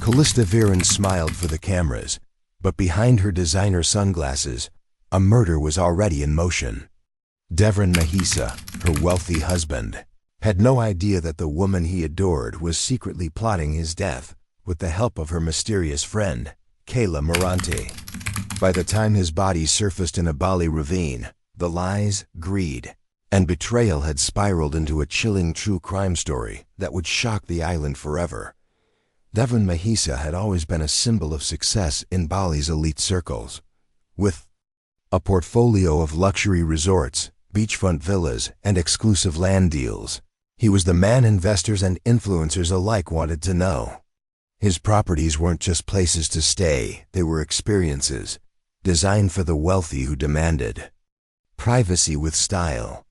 Calista Vireen smiled for the cameras, but behind her designer sunglasses, a murder was already in motion. Devran Mahesa, her wealthy husband, had no idea that the woman he adored was secretly plotting his death with the help of her mysterious friend, Kaela Morante. By the time his body surfaced in a Bali ravine, the lies, greed, and betrayal had spiraled into a chilling true crime story that would shock the island forever. Devran Mahesa had always been a symbol of success in Bali's elite circles. With a portfolio of luxury resorts, beachfront villas, and exclusive land deals, he was the man investors and influencers alike wanted to know. His properties weren't just places to stay, they were experiences, designed for the wealthy who demanded privacy with style.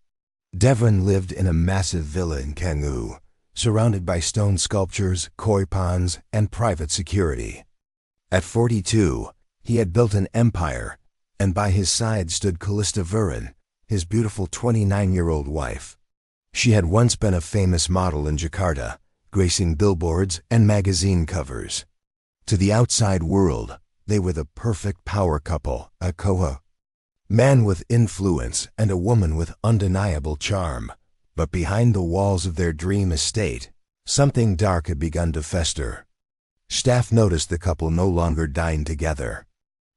Devran lived in a massive villa in Canggu, surrounded by stone sculptures, koi ponds, and private security. At 42, he had built an empire, and by his side stood Calista Vireen, his beautiful 29-year-old wife. She had once been a famous model in Jakarta, gracing billboards and magazine covers. To the outside world, they were the perfect power couple, a man with influence and a woman with undeniable charm. But behind the walls of their dream estate, something dark had begun to fester. Staff noticed the couple no longer dined together.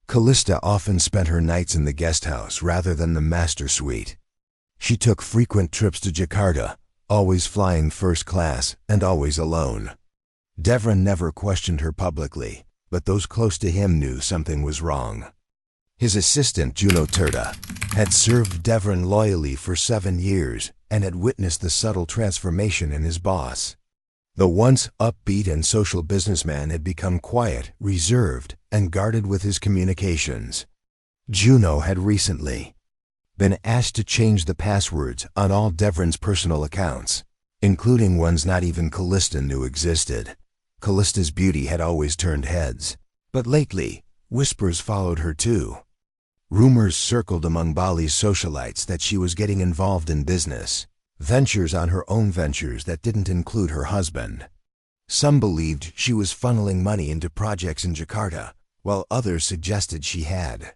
Calista often spent her nights in the guest house rather than the master suite. She took frequent trips to Jakarta, always flying first class and always alone. Devran never questioned her publicly, but those close to him knew something was wrong. His assistant, Juno Tirta, had served Devran loyally for 7 years and had witnessed the subtle transformation in his boss. The once upbeat and social businessman had become quiet, reserved, and guarded with his communications. Juno had recently been asked to change the passwords on all Devran's personal accounts, including ones not even Calista knew existed. Calista's beauty had always turned heads, but lately, whispers followed her too. Rumors circled among Bali's socialites that she was getting involved in business, ventures on her own ventures that didn't include her husband. Some believed she was funneling money into projects in Jakarta, while others suggested she had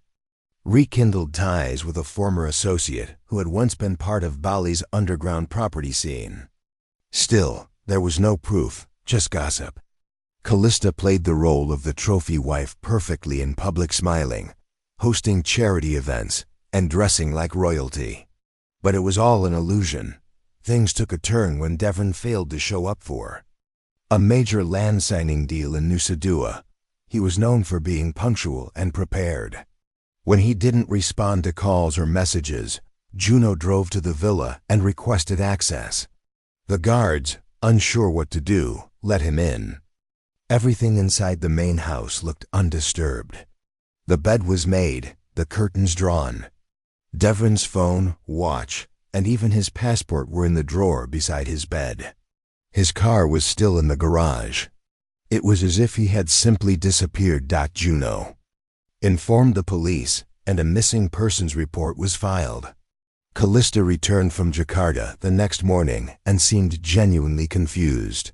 rekindled ties with a former associate who had once been part of Bali's underground property scene. Still, there was no proof, just gossip. Calista played the role of the trophy wife perfectly in public, smiling, hosting charity events, and dressing like royalty. But it was all an illusion. Things took a turn when Devran failed to show up for a major land signing deal in Nusa Dua. He was known for being punctual and prepared. When he didn't respond to calls or messages, Juno drove to the villa and requested access. The guards, unsure what to do, let him in. Everything inside the main house looked undisturbed. The bed was made, the curtains drawn. Devran's phone, watch, and even his passport were in the drawer beside his bed. His car was still in the garage. It was as if he had simply disappeared. Juno informed the police, and a missing persons report was filed. Calista returned from Jakarta the next morning and seemed genuinely confused.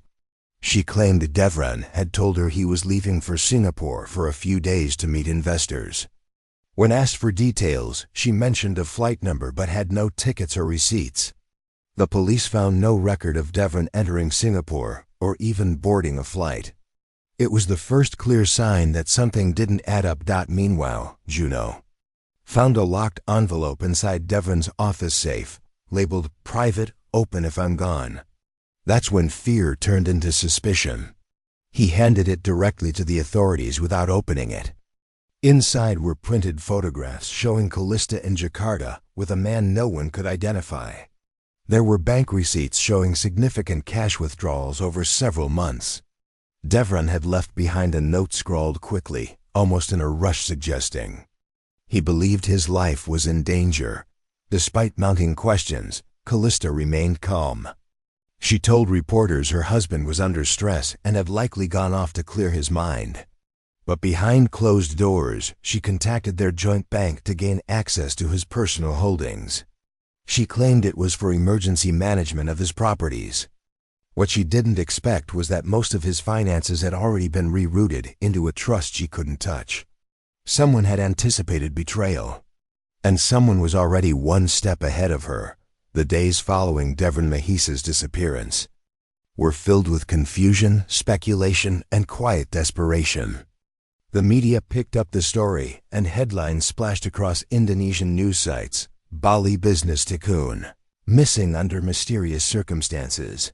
She claimed Devran had told her he was leaving for Singapore for a few days to meet investors. When asked for details, she mentioned a flight number but had no tickets or receipts. The police found no record of Devran entering Singapore or even boarding a flight. It was the first clear sign that something didn't add up. Meanwhile, Juno found a locked envelope inside Devran's office safe, labeled "Private, open if I'm gone." That's when fear turned into suspicion. He handed it directly to the authorities without opening it. Inside were printed photographs showing Calista in Jakarta with a man no one could identify. There were bank receipts showing significant cash withdrawals over several months. Devran had left behind a note scrawled quickly, almost in a rush, suggesting he believed his life was in danger. Despite mounting questions, Calista remained calm. She told reporters her husband was under stress and had likely gone off to clear his mind. But behind closed doors, she contacted their joint bank to gain access to his personal holdings. She claimed it was for emergency management of his properties. What she didn't expect was that most of his finances had already been rerouted into a trust she couldn't touch. Someone had anticipated betrayal, and someone was already one step ahead of her. The days following Devran Mahesa's disappearance were filled with confusion, speculation, and quiet desperation. The media picked up the story, and headlines splashed across Indonesian news sites. Bali business tycoon, missing under mysterious circumstances.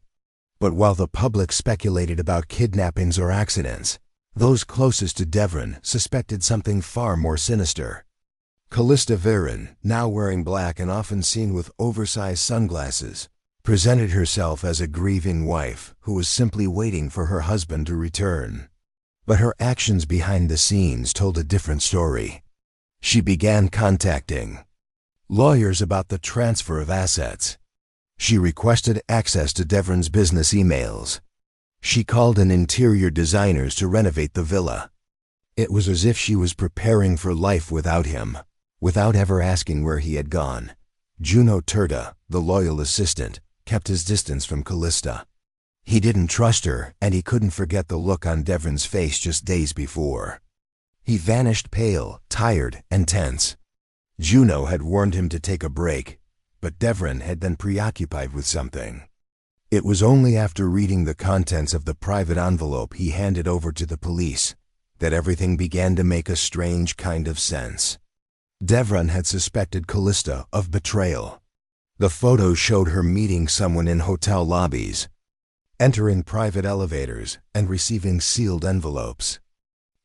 But while the public speculated about kidnappings or accidents, those closest to Devran suspected something far more sinister. Calista Vireen, now wearing black and often seen with oversized sunglasses, presented herself as a grieving wife who was simply waiting for her husband to return. But her actions behind the scenes told a different story. She began contacting lawyers about the transfer of assets. She requested access to Devran's business emails. She called in interior designers to renovate the villa. It was as if she was preparing for life without him, without ever asking where he had gone. Juno Turda, the loyal assistant, kept his distance from Calista. He didn't trust her, and he couldn't forget the look on Devran's face just days before. He vanished pale, tired, and tense. Juno had warned him to take a break, but Devran had been preoccupied with something. It was only after reading the contents of the private envelope he handed over to the police that everything began to make a strange kind of sense. Devran had suspected Calista of betrayal. The photos showed her meeting someone in hotel lobbies, entering private elevators, and receiving sealed envelopes.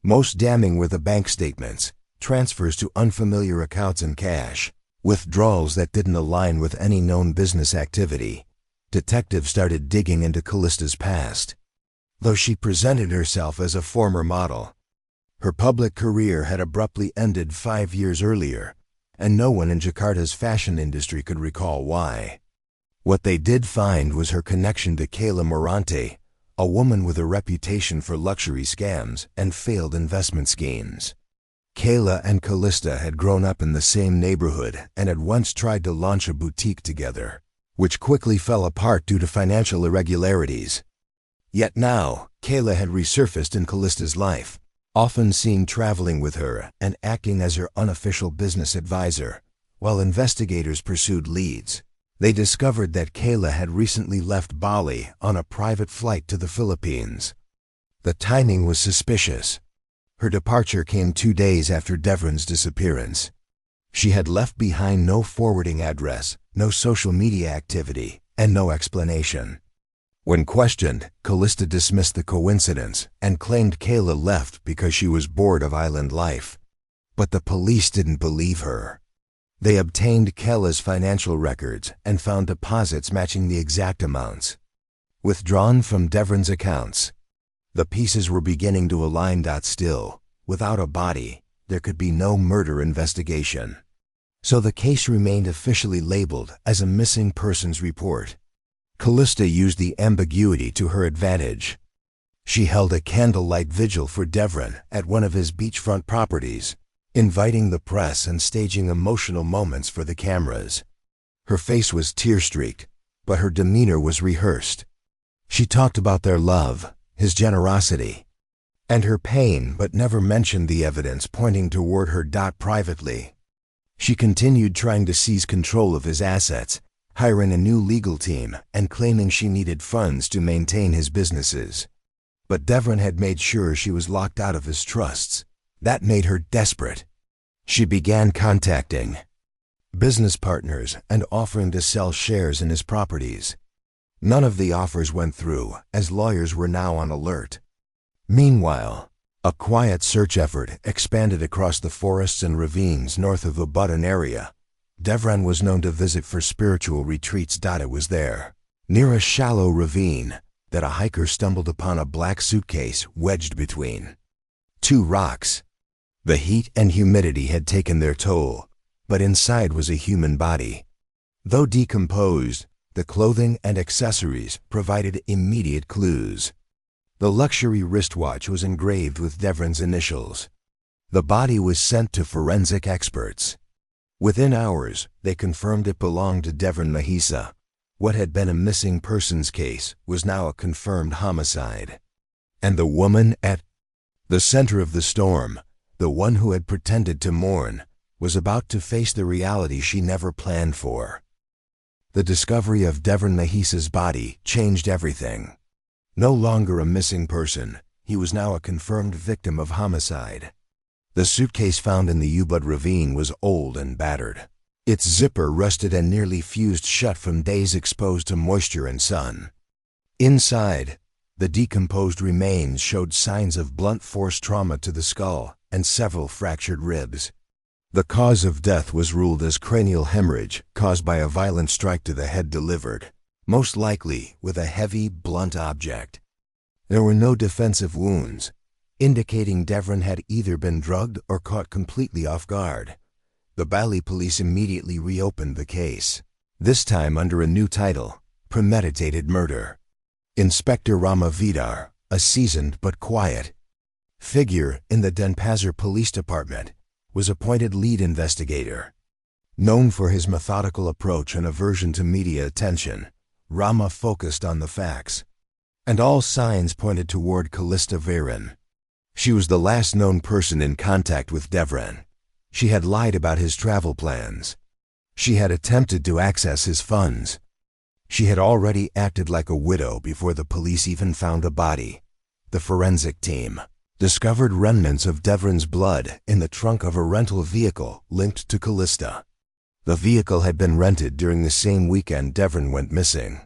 Most damning were the bank statements, transfers to unfamiliar accounts and cash, withdrawals that didn't align with any known business activity. Detectives started digging into Calista's past. Though she presented herself as a former model, her public career had abruptly ended 5 years earlier, and no one in Jakarta's fashion industry could recall why. What they did find was her connection to Kaela Morante, a woman with a reputation for luxury scams and failed investment schemes. Kaela and Calista had grown up in the same neighborhood and had once tried to launch a boutique together, which quickly fell apart due to financial irregularities. Yet now, Kaela had resurfaced in Calista's life, often seen traveling with her and acting as her unofficial business advisor. While investigators pursued leads, they discovered that Kaela had recently left Bali on a private flight to the Philippines. The timing was suspicious. Her departure came 2 days after Devran's disappearance. She had left behind no forwarding address, no social media activity, and no explanation. When questioned, Calista dismissed the coincidence and claimed Kaela left because she was bored of island life. But the police didn't believe her. They obtained Kaela's financial records and found deposits matching the exact amounts withdrawn from Devran's accounts. The pieces were beginning to align. Still, without a body, there could be no murder investigation. So the case remained officially labeled as a missing persons report. Calista used the ambiguity to her advantage. She held a candlelight vigil for Devran at one of his beachfront properties, inviting the press and staging emotional moments for the cameras. Her face was tear-streaked, but her demeanor was rehearsed. She talked about their love, his generosity, and her pain, but never mentioned the evidence pointing toward her. Privately, she continued trying to seize control of his assets, hiring a new legal team and claiming she needed funds to maintain his businesses. But Devran had made sure she was locked out of his trusts. That made her desperate. She began contacting business partners and offering to sell shares in his properties. None of the offers went through, as lawyers were now on alert. Meanwhile, a quiet search effort expanded across the forests and ravines north of the Balinese area. Devran was known to visit for spiritual retreats. It was there, near a shallow ravine, that a hiker stumbled upon a black suitcase wedged between 2 rocks. The heat and humidity had taken their toll, but inside was a human body. Though decomposed, the clothing and accessories provided immediate clues. The luxury wristwatch was engraved with Devran's initials. The body was sent to forensic experts. Within hours, they confirmed it belonged to Devran Mahesa. What had been a missing persons case was now a confirmed homicide. And the woman at the center of the storm, the one who had pretended to mourn, was about to face the reality she never planned for. The discovery of Devran Mahesa's body changed everything. No longer a missing person, he was now a confirmed victim of homicide. The suitcase found in the Ubud ravine was old and battered. Its zipper rusted and nearly fused shut from days exposed to moisture and sun. Inside, the decomposed remains showed signs of blunt force trauma to the skull and several fractured ribs. The cause of death was ruled as cranial hemorrhage caused by a violent strike to the head delivered, most likely with a heavy, blunt object. There were no defensive wounds, indicating Devran had either been drugged or caught completely off guard. The Bali police immediately reopened the case, this time under a new title, Premeditated Murder. Inspector Rama Vidar, a seasoned but quiet figure in the Denpasar Police Department, was appointed lead investigator. Known for his methodical approach and aversion to media attention, Rama focused on the facts. And all signs pointed toward Calista Vireen. She was the last known person in contact with Devran. She had lied about his travel plans. She had attempted to access his funds. She had already acted like a widow before the police even found a body. The forensic team discovered remnants of Devran's blood in the trunk of a rental vehicle linked to Calista. The vehicle had been rented during the same weekend Devran went missing.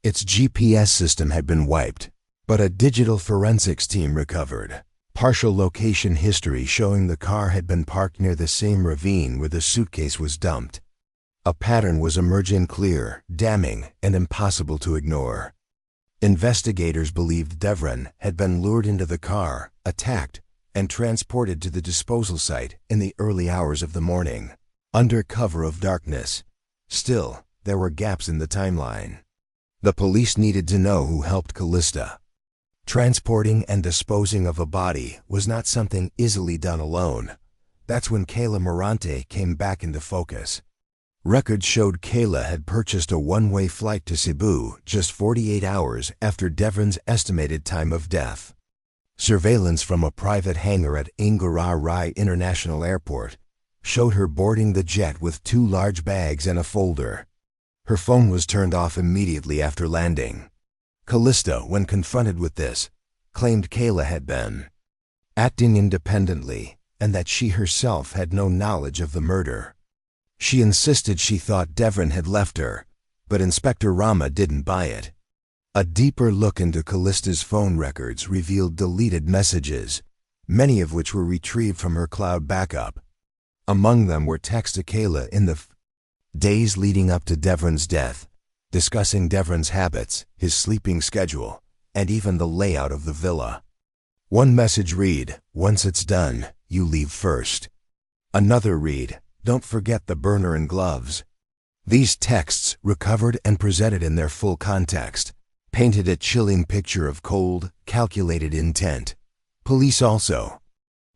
Its GPS system had been wiped, but a digital forensics team recovered partial location history showing the car had been parked near the same ravine where the suitcase was dumped. A pattern was emerging clear, damning, and impossible to ignore. Investigators believed Devran had been lured into the car, attacked, and transported to the disposal site in the early hours of the morning, under cover of darkness. Still, there were gaps in the timeline. The police needed to know who helped Calista. Transporting and disposing of a body was not something easily done alone. That's when Kaela Morante came back into focus. Records showed Kaela had purchased a one-way flight to Cebu just 48 hours after Devran's estimated time of death. Surveillance from a private hangar at Ngurah Rai International Airport showed her boarding the jet with 2 large bags and a folder. Her phone was turned off immediately after landing. Calista, when confronted with this, claimed Kaela had been acting independently and that she herself had no knowledge of the murder. She insisted she thought Devran had left her, but Inspector Rama didn't buy it. A deeper look into Calista's phone records revealed deleted messages, many of which were retrieved from her cloud backup. Among them were texts to Kaela in the days leading up to Devran's death, discussing Devran's habits, his sleeping schedule, and even the layout of the villa. One message read, "Once it's done, you leave first." Another read, "Don't forget the burner and gloves." These texts, recovered and presented in their full context, painted a chilling picture of cold, calculated intent. Police also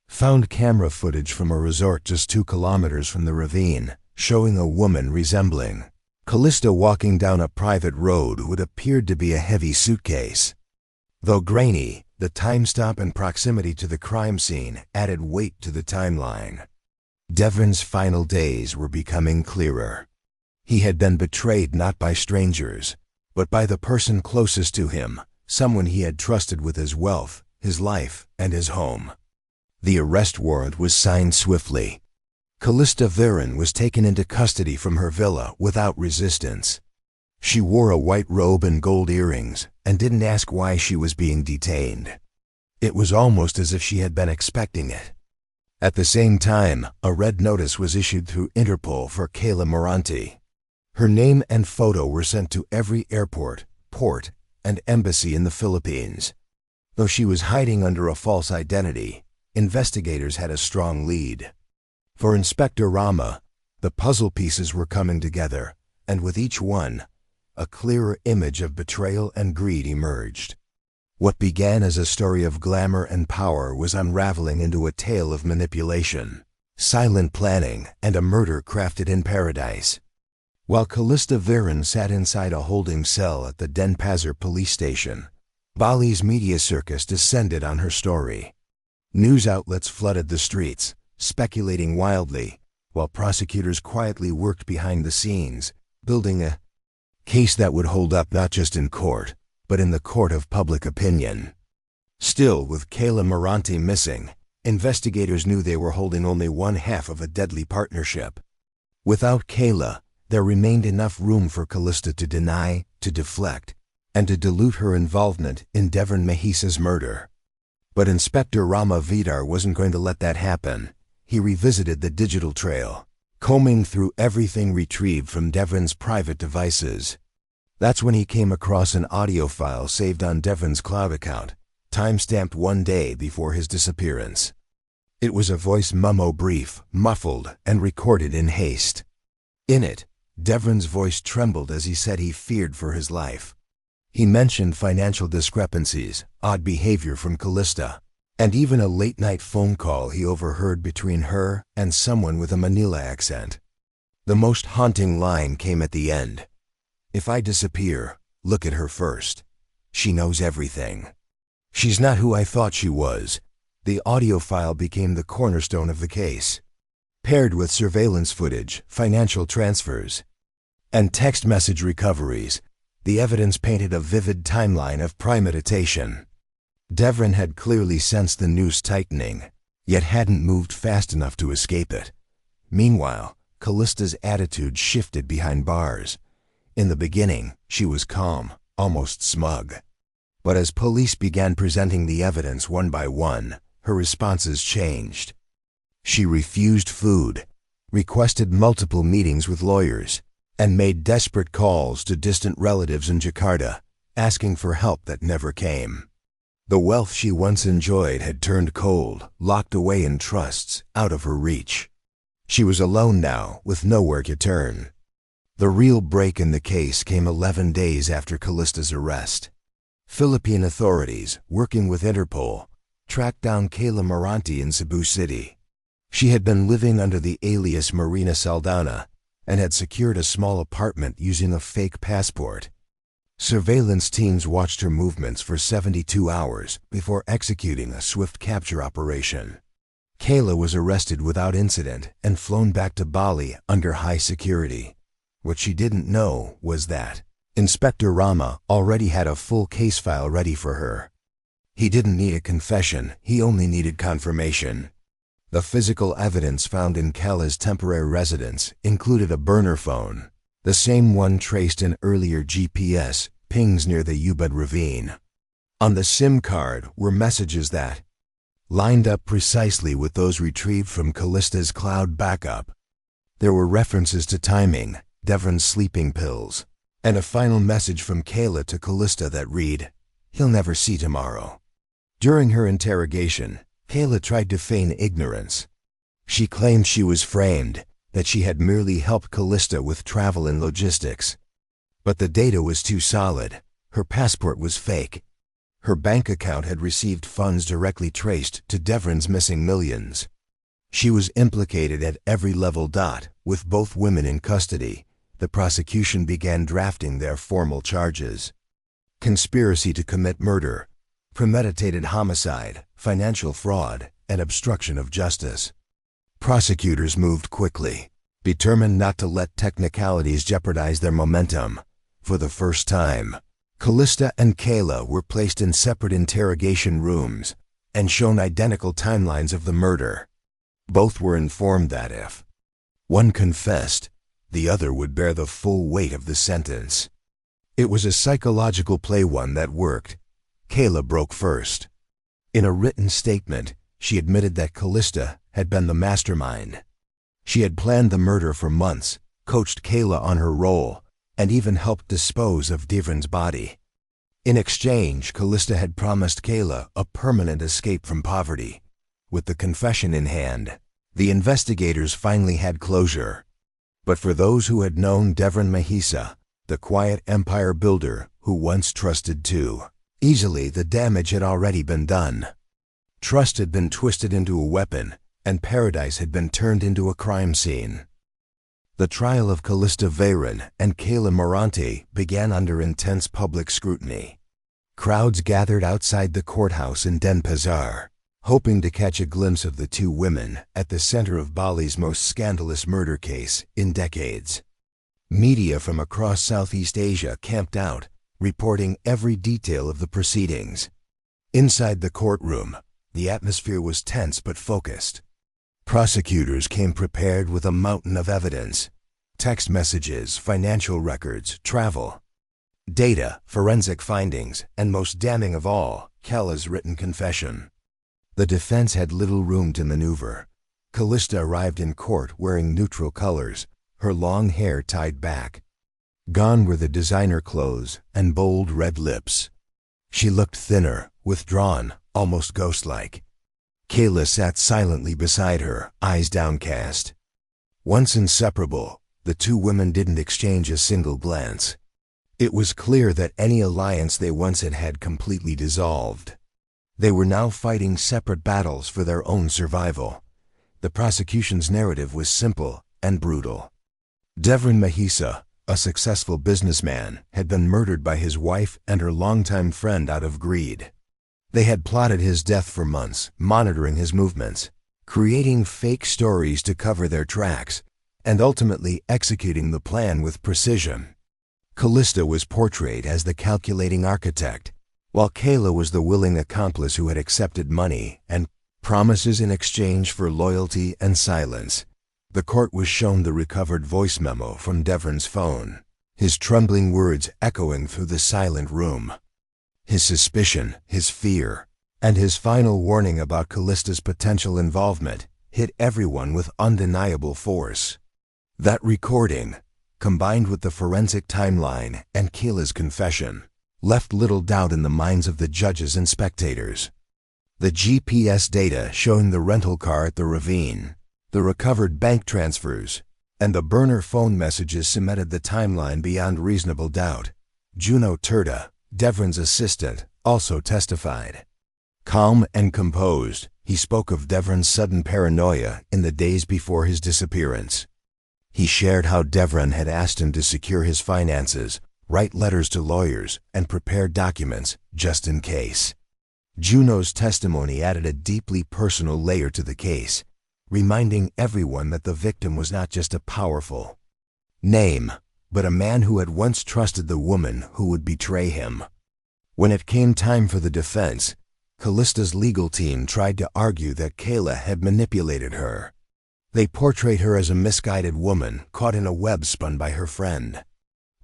found camera footage from a resort just 2 kilometers from the ravine, showing a woman resembling Calista walking down a private road with what appeared to be a heavy suitcase. Though grainy, the time stamp and proximity to the crime scene added weight to the timeline. Devran's final days were becoming clearer. He had been betrayed not by strangers, but by the person closest to him, someone he had trusted with his wealth, his life, and his home. The arrest warrant was signed swiftly. Calista Vireen was taken into custody from her villa without resistance. She wore a white robe and gold earrings and didn't ask why she was being detained. It was almost as if she had been expecting it. At the same time, a red notice was issued through Interpol for Kaela Morante. Her name and photo were sent to every airport, port, and embassy in the Philippines. Though she was hiding under a false identity, investigators had a strong lead. For Inspector Rama, the puzzle pieces were coming together, and with each one, a clearer image of betrayal and greed emerged. What began as a story of glamour and power was unraveling into a tale of manipulation, silent planning, and a murder crafted in paradise. While Calista Vireen sat inside a holding cell at the Denpasar police station, Bali's media circus descended on her story. News outlets flooded the streets, speculating wildly, while prosecutors quietly worked behind the scenes, building a case that would hold up not just in court, but in the court of public opinion. Still, with Kaela Morante missing, investigators knew they were holding only one half of a deadly partnership. Without Kaela, there remained enough room for Calista to deny, to deflect, and to dilute her involvement in Devran Mahesa's murder. But Inspector Rama Vidar wasn't going to let that happen. He revisited the digital trail, combing through everything retrieved from Devran's private devices. That's when he came across an audio file saved on Devran's cloud account, time-stamped 1 day before his disappearance. It was a voice memo brief, muffled, and recorded in haste. In it, Devran's voice trembled as he said he feared for his life. He mentioned financial discrepancies, odd behavior from Calista, and even a late-night phone call he overheard between her and someone with a Manila accent. The most haunting line came at the end. "If I disappear, look at her first. She knows everything. She's not who I thought she was." The audio file became the cornerstone of the case. Paired with surveillance footage, financial transfers, and text message recoveries, the evidence painted a vivid timeline of premeditation. Devran had clearly sensed the noose tightening, yet hadn't moved fast enough to escape it. Meanwhile, Calista's attitude shifted behind bars. In the beginning, she was calm, almost smug. But as police began presenting the evidence one by one, her responses changed. She refused food, requested multiple meetings with lawyers, and made desperate calls to distant relatives in Jakarta, asking for help that never came. The wealth she once enjoyed had turned cold, locked away in trusts, out of her reach. She was alone now, with nowhere to turn. The real break in the case came 11 days after Calista's arrest. Philippine authorities, working with Interpol, tracked down Kaela Morante in Cebu City. She had been living under the alias Marina Saldana and had secured a small apartment using a fake passport. Surveillance teams watched her movements for 72 hours before executing a swift capture operation. Kaela was arrested without incident and flown back to Bali under high security. What she didn't know was that Inspector Rama already had a full case file ready for her. He didn't need a confession, he only needed confirmation. The physical evidence found in Kaela's temporary residence included a burner phone, the same one traced in earlier GPS pings near the Ubud ravine. On the SIM card were messages that lined up precisely with those retrieved from Calista's cloud backup. There were references to timing, Devran's sleeping pills, and a final message from Kaela to Calista that read, "He'll never see tomorrow." During her interrogation, Kaela tried to feign ignorance. She claimed she was framed, that she had merely helped Calista with travel and logistics. But the data was too solid. Her passport was fake. Her bank account had received funds directly traced to Devran's missing millions. She was implicated at every level. With both women in custody, the prosecution began drafting their formal charges. Conspiracy to commit murder, premeditated homicide, financial fraud, and obstruction of justice. Prosecutors moved quickly, determined not to let technicalities jeopardize their momentum. For the first time, Calista and Kaela were placed in separate interrogation rooms and shown identical timelines of the murder. Both were informed that if one confessed, the other would bear the full weight of the sentence. It was a psychological play, one that worked. Kaela broke first. In a written statement, she admitted that Calista had been the mastermind. She had planned the murder for months, coached Kaela on her role, and even helped dispose of Devran's body. In exchange, Calista had promised Kaela a permanent escape from poverty. With the confession in hand, the investigators finally had closure. But for those who had known Devran Mahesa, the quiet empire builder who once trusted too easily, the damage had already been done. Trust had been twisted into a weapon, and paradise had been turned into a crime scene. The trial of Calista Vireen and Kaela Morante began under intense public scrutiny. Crowds gathered outside the courthouse in Denpasar, hoping to catch a glimpse of the two women at the center of Bali's most scandalous murder case in decades. Media from across Southeast Asia camped out, reporting every detail of the proceedings. Inside the courtroom, the atmosphere was tense but focused. Prosecutors came prepared with a mountain of evidence: text messages, financial records, travel, data, forensic findings, and most damning of all, Kaela's written confession. The defense had little room to maneuver. Calista arrived in court wearing neutral colors, her long hair tied back. Gone were the designer clothes and bold red lips. She looked thinner, withdrawn, almost ghost-like. Kaela sat silently beside her, eyes downcast. Once inseparable, the two women didn't exchange a single glance. It was clear that any alliance they once had had completely dissolved. They were now fighting separate battles for their own survival. The prosecution's narrative was simple and brutal. Devran Mahesa, a successful businessman, had been murdered by his wife and her longtime friend out of greed. They had plotted his death for months, monitoring his movements, creating fake stories to cover their tracks, and ultimately executing the plan with precision. Calista was portrayed as the calculating architect, while Kaela was the willing accomplice who had accepted money and promises in exchange for loyalty and silence. The court was shown the recovered voice memo from Devran's phone, his trembling words echoing through the silent room. His suspicion, his fear, and his final warning about Calista's potential involvement hit everyone with undeniable force. That recording, combined with the forensic timeline and Kaela's confession, left little doubt in the minds of the judges and spectators. The GPS data showing the rental car at the ravine, the recovered bank transfers, and the burner phone messages cemented the timeline beyond reasonable doubt. Juno Turda, Devran's assistant, also testified. Calm and composed, he spoke of Devran's sudden paranoia in the days before his disappearance. He shared how Devran had asked him to secure his finances, write letters to lawyers, and prepare documents just in case. Juno's testimony added a deeply personal layer to the case, reminding everyone that the victim was not just a powerful name, but a man who had once trusted the woman who would betray him. When it came time for the defense, Calista's legal team tried to argue that Kaela had manipulated her. They portrayed her as a misguided woman caught in a web spun by her friend.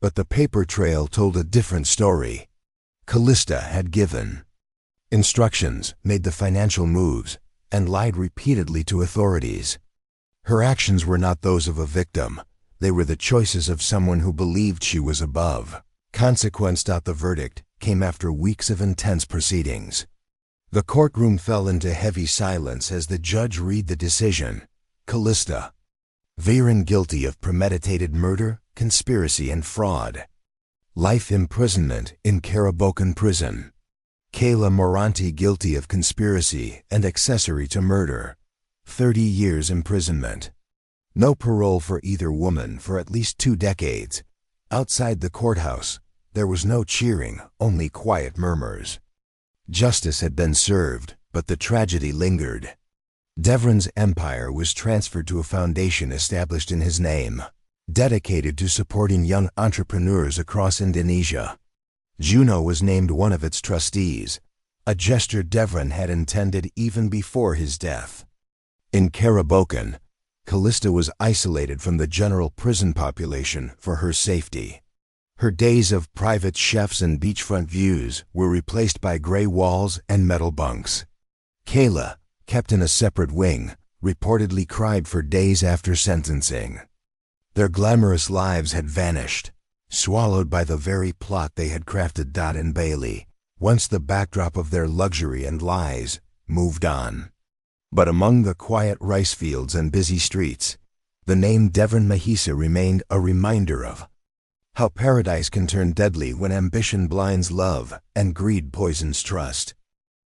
But the paper trail told a different story. Calista had given instructions, made the financial moves, and lied repeatedly to authorities. Her actions were not those of a victim. They were the choices of someone who believed she was above. Consequence. The verdict came after weeks of intense proceedings. The courtroom fell into heavy silence as the judge read the decision. Calista Vireen guilty of premeditated murder, conspiracy, and fraud. Life imprisonment in Carabocan prison. Kaela Morante guilty of conspiracy and accessory to murder. 30 years imprisonment. No parole for either woman for at least 2 decades. Outside the courthouse, there was no cheering, only quiet murmurs. Justice had been served, but the tragedy lingered. Devran's empire was transferred to a foundation established in his name, dedicated to supporting young entrepreneurs across Indonesia. Juno was named one of its trustees, a gesture Devran had intended even before his death. In Carabocan, Calista was isolated from the general prison population for her safety. Her days of private chefs and beachfront views were replaced by gray walls and metal bunks. Kaela, kept in a separate wing, reportedly cried for days after sentencing. Their glamorous lives had vanished, swallowed by the very plot they had crafted. In Bali, once the backdrop of their luxury and lies, moved on. But among the quiet rice fields and busy streets, the name Devran Mahesa remained a reminder of how paradise can turn deadly when ambition blinds love and greed poisons trust.